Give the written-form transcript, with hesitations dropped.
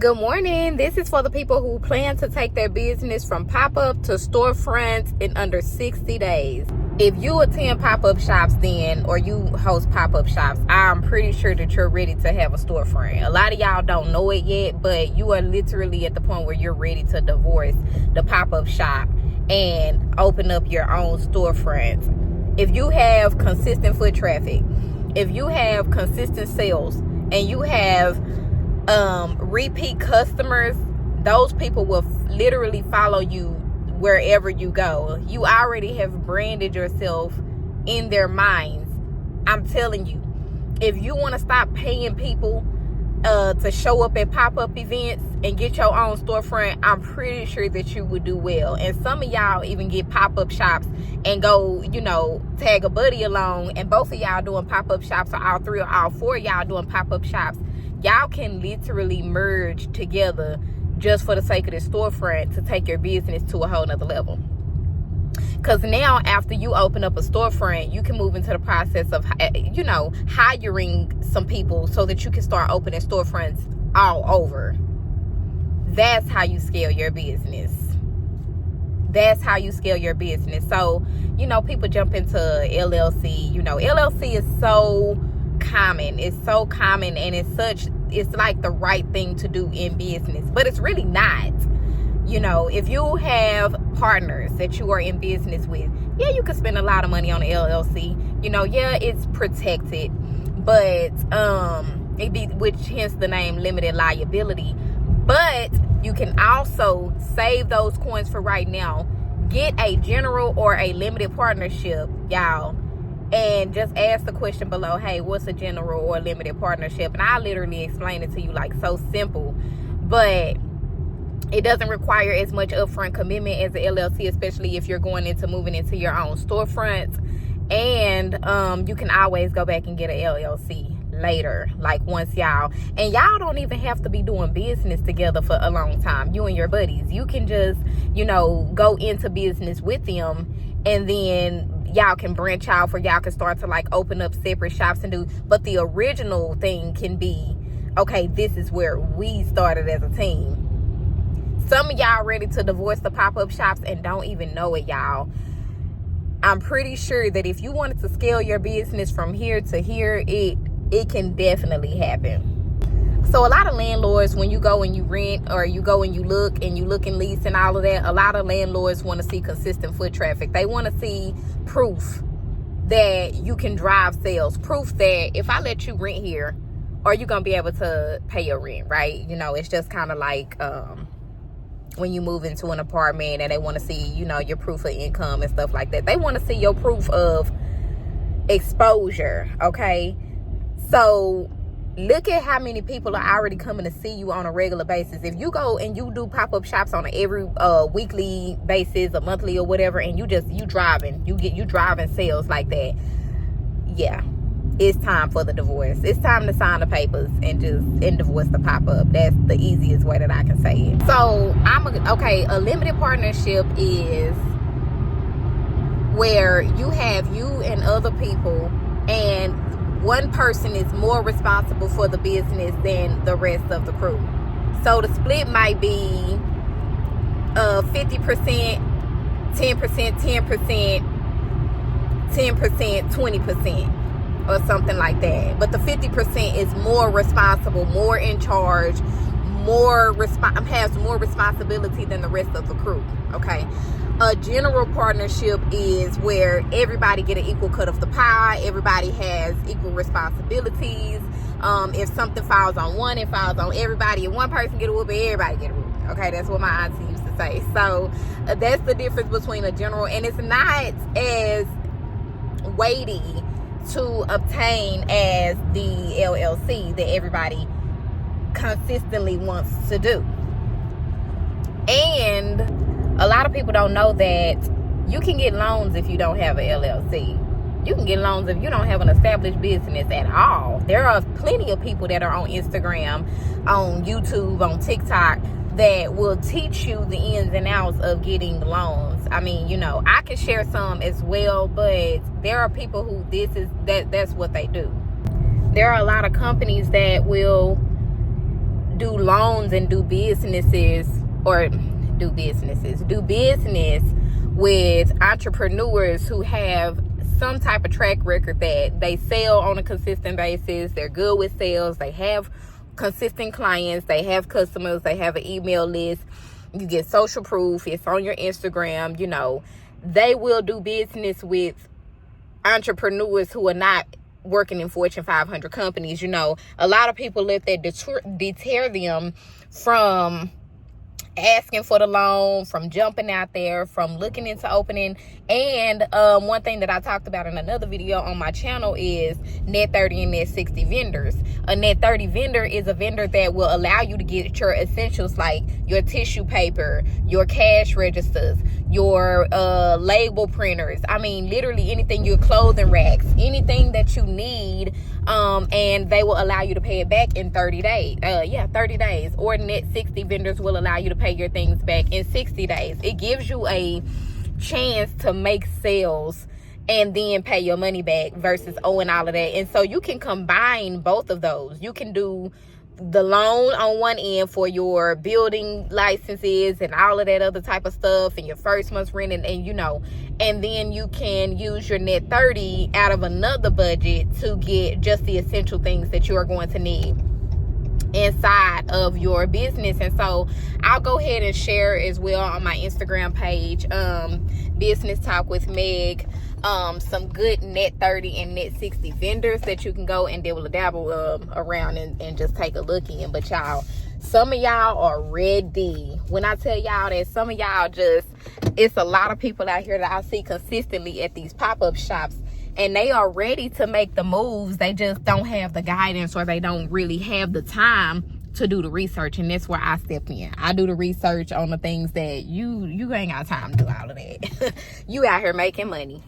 Good morning. This is for the people who plan to take their business from pop-up to storefront in under 60 days. If you attend pop-up shops then, or you host pop-up shops, I'm pretty sure that you're ready to have a storefront. A lot of y'all don't know it yet, but you are literally at the point where you're ready to divorce the pop-up shop and open up your own storefront. If you have consistent foot traffic, if you have consistent sales, and you have repeat customers, those people will literally follow you wherever you go. You already have branded yourself in their minds. I'm telling you, if you want to stop paying people to show up at pop-up events and get your own storefront, I'm pretty sure that you would do well. And some of y'all even get pop-up shops and go, tag a buddy along, and both of y'all doing pop-up shops, or all three or all four of y'all doing pop-up shops. Y'all can literally merge together just for the sake of this storefront to take your business to a whole nother level. Because now, after you open up a storefront, you can move into the process of, hiring some people so that you can start opening storefronts all over. That's how you scale your business. That's how you scale your business. So, people jump into LLC. LLC is so common. It's so common, and it's like the right thing to do in business, but it's really not. If you have partners that you are in business with, you can spend a lot of money on an LLC. It's protected, but which hence the name limited liability. But you can also save those coins for right now. Get a general or a limited partnership, y'all, and just ask the question below, hey, what's a general or limited partnership? And I literally explain it to you like so simple, but it doesn't require as much upfront commitment as an LLC, especially if you're moving into your own storefront. And you can always go back and get an LLC later, like once y'all don't even have to be doing business together for a long time. You and your buddies, you can just go into business with them, and then y'all can branch out, for y'all can start to open up separate shops and do. But the original thing can be, okay, this is where we started as a team. Some of y'all ready to divorce the pop-up shops and don't even know it, y'all. I'm pretty sure that if you wanted to scale your business from here to here, it can definitely happen. So a lot of landlords, when you go and you rent, or you go and you look and lease and all of that, a lot of landlords want to see consistent foot traffic. They want to see proof that you can drive sales, proof that if I let you rent here, are you going to be able to pay your rent, right? It's just kind of like when you move into an apartment and they want to see, your proof of income and stuff like that. They want to see your proof of exposure, okay? So look at how many people are already coming to see you on a regular basis. If you go and you do pop-up shops on every weekly basis, a monthly or whatever, and you driving sales like that, it's time for the divorce. It's time to sign the papers and divorce the pop-up. That's the easiest way that I can say it. So a limited partnership is where you have you and other people, and one person is more responsible for the business than the rest of the crew. So the split might be 50%, 10%, 10%, 10%, 20%, or something like that. But the 50% is more responsible, more in charge, has more responsibility than the rest of the crew, okay? A general partnership is where everybody get an equal cut of the pie. Everybody has equal responsibilities. If something falls on one, it falls on everybody. If one person get a whooping, everybody get a whooping. Okay, that's what my auntie used to say. So that's the difference between a general, and it's not as weighty to obtain as the LLC that everybody consistently wants to do. And a lot of people don't know that you can get loans if you don't have an LLC. You can get loans if you don't have an established business at all. There are plenty of people that are on Instagram, on YouTube, on TikTok that will teach you the ins and outs of getting loans. I mean, I can share some as well, but there are people who that's what they do. There are a lot of companies that will do loans and do business with entrepreneurs who have some type of track record that they sell on a consistent basis. They're good with sales. They have consistent clients. They have customers. They have an email list. You get social proof. It's on your Instagram. You know, they will do business with entrepreneurs who are not working in Fortune 500 companies. You know, a lot of people let that deter them from asking for the loan, from jumping out there, from looking into opening. And one thing that I talked about in another video on my channel is net 30 and net 60 vendors. A net 30 vendor is a vendor that will allow you to get your essentials like your tissue paper, your cash registers, your label printers. I mean, literally anything, your clothing racks, anything that you need. And they will allow you to pay it back in 30 days. 30 days. Or net 60 vendors will allow you to pay your things back in 60 days. It gives you a chance to make sales and then pay your money back versus owing all of that. And so you can combine both of those. You can do the loan on one end for your building licenses and all of that other type of stuff and your first month's rent and you know, and then you can use your net 30 out of another budget to get just the essential things that you are going to need inside of your business. And so I'll go ahead and share as well on my Instagram page, Business Talk with Meg, some good net 30 and net 60 vendors that you can go and dabble around and just take a look in. But y'all, some of y'all are ready. When I tell y'all that some of y'all it's a lot of people out here that I see consistently at these pop-up shops, and they are ready to make the moves. They just don't have the guidance, or they don't really have the time to do the research. And that's where I step in. I do the research on the things that you ain't got time to do all of that. You out here making money.